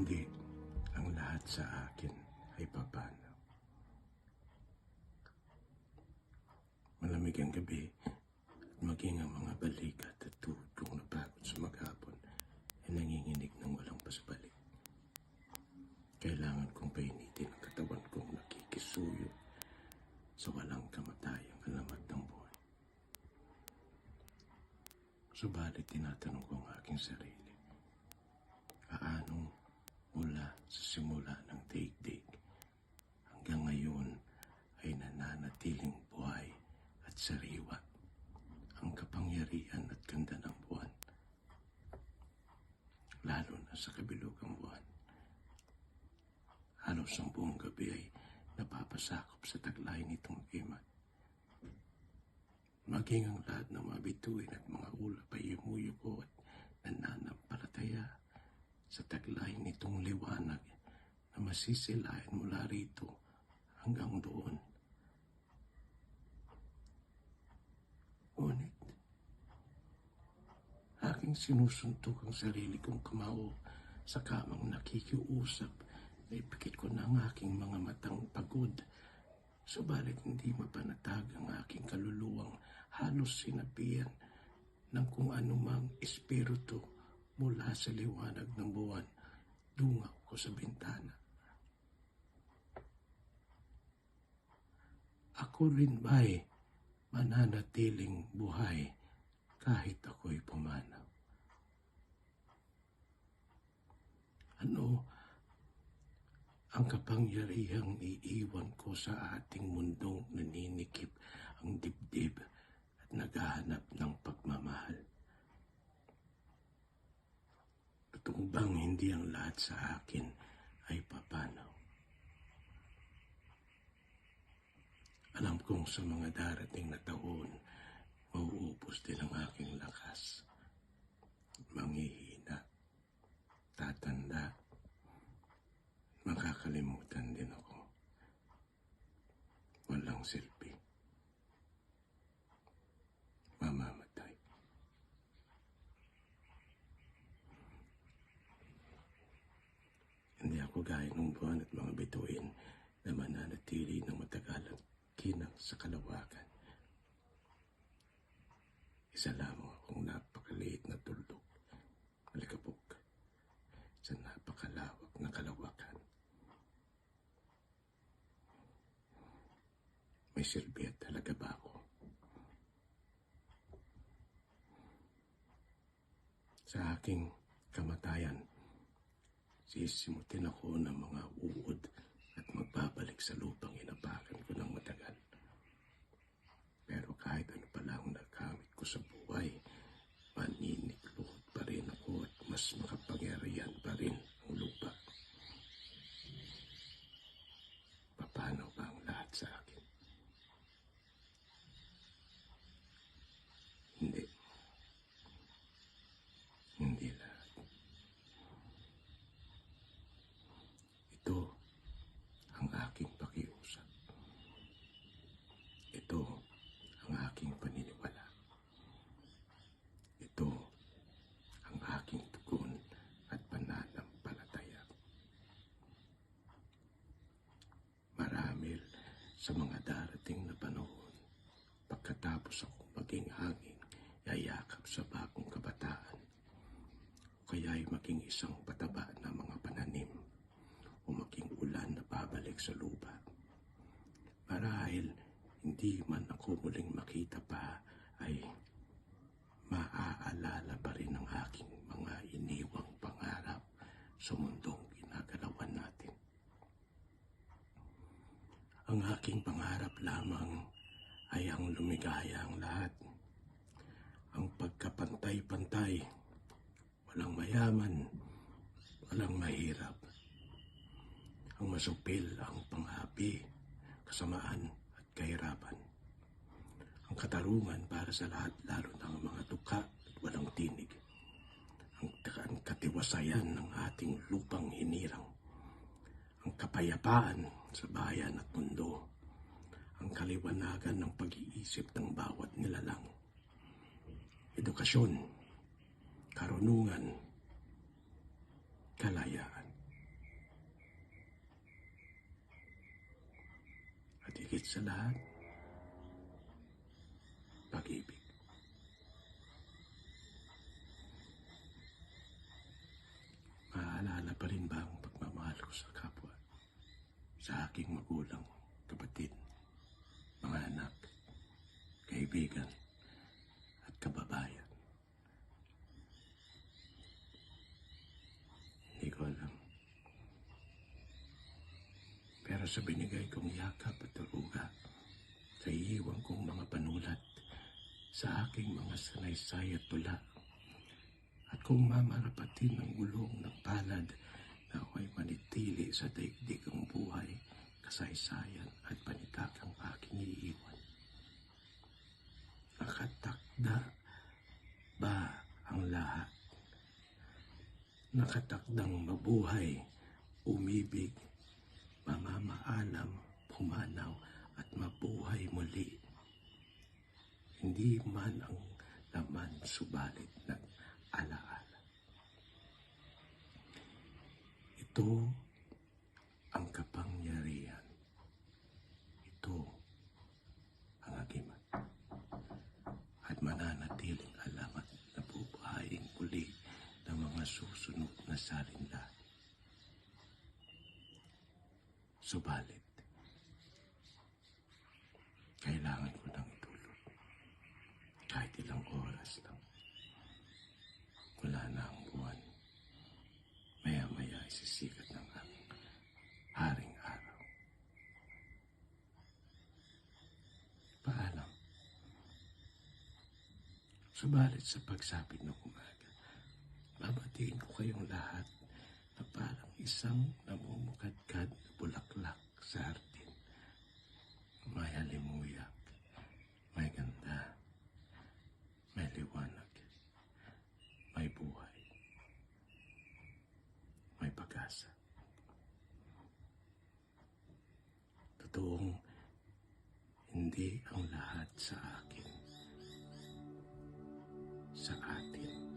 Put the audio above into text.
Hindi ang lahat sa akin ay papanaw. Malamig ang gabi at maging ang mga balikat at tuhod kong napagod sa maghapon ay nanginginig ng walang pasabalik. Kailangan kong painitin ang katawan kong nakikisuyo sa walang kamatayang alamat ng buhay. Subalit tinatanong ko ang aking sarili, paano mula sa simula ng daigdig hanggang ngayon ay nananatiling buhay at sariwa ang kapangyarihan at ganda ng buwan, lalo na sa kabilugang buwan. Halos ang buong gabi ay napapasakop sa taglay nitong imat. Maging ang lahat ng mga bituin at mga ulap ay yumuyuko at nananampalataya sa taglay nitong liwanag na masisilayan mula rito hanggang doon. Ngunit, aking sinusuntok ang sarili kong kamao sa kamang nakikiusap na ipikit ko na ang aking mga matang pagod. Subalit hindi mapanatag ang aking kaluluwang halos sinabihan ng kung anumang espiritu mula sa liwanag ng buwan. Dungaw ko sa bintana. Ako rin ba'y mananatiling buhay kahit ako'y pumanaw? Ano ang kapangyarihang iiwan ko sa ating mundong naninikip ang dibdib at naghahanap ng pagmamahal? Totoo bang hindi ang lahat sa akin ay papanaw? Alam kong sa mga darating na taon, mauubos din ang aking lakas. Manghihina, tatanda, makakalimutan din ako. Walang silbi. Mamamatay. Hindi ako gaya ng buwan at mga bituin na mananatili ng matagalang kinang sa kalawakan. Isa lamang akong napakaliit na tuldok, malikabok, sa napakalawak na kalawakan. May silbi at talaga ba ako? Sa aking kamatayan, sisimutin ako ng mga uod at magbabalik sa lupang inapakan ko ng matagal. Pero kahit ano pala ang nagamit ko sa buhay, maninikluhod pa rin ako at mas makapangyarihan pa rin ang lupa. Paano ba ang lahat sa akin? Hindi. Hindi lahat. Ito ang aking pakiusap. Ito ang aking paniniwala. Ito ang aking tugon at pananampalataya. Marahil sa mga darating na panahon, pagkatapos akong maging hangin, yayakap sa bagong kabataan, o kaya'y maging isang pataba na mga pananim, o maging ulan na babalik sa lupa. Marahil hindi man ako muling makita pa, ay maaalala pa rin ang aking mga iniwang pangarap sa mundong ginagalawan natin. Ang aking pangarap lamang ay ang lumigaya ang lahat. Ang pagkapantay-pantay, walang mayaman, walang mahirap. Ang masupil, ang panghapi, kasamaan at kahirapan. Ang katarungan para sa lahat, lalo na ang mga tuka at walang tinig. Ang katiwasayan ng ating lupang hinirang. Ang kapayapaan sa bayan at mundo. Ang kaliwanagan ng pag-iisip ng bawat nilalang. Edukasyon, karunungan, kalayaan. sa lahat, pag-ibig. Maaalala pa rin ba ang pagmamahal ko sa kapwa? Sa aking magulang, kapatid, mga anak, kaibigan, at kababayan. Hindi ko alam. Pero sa binigay kong yakap at turuga, sa iiwan kong mga panulat, sa aking mga sanaysay at tula, at kung mamarapatin ang gulong ng palad na ako'y manitili sa daigdig ang buhay, kasaysayan at panitakang aking iiwan. Nakatakda ba ang lahat? Nakatakdang mabuhay, umibig, mamamaalam, pumanaw at mabuhay muli. Hindi man ang laman subalit nag-alaala. Ito ang kapangyarihan. Ito ang agimat. At mananatiling alamat na bubuhayin muli ng mga susunod na salinla. Subalit, kailangan ko nang itulog. Kahit ilang oras lang. Wala na ang buwan. Maya-maya isisikat ng aming haring araw. Paalam. Subalit sa pagsapit ng umaga, babatiin ko kayong lahat na parang isang namumukadkad na bulaklak sa hardin. May halimuyak, may ganda, may liwanag, may buhay, may pag-asa. Totoong hindi ang lahat sa akin, sa atin.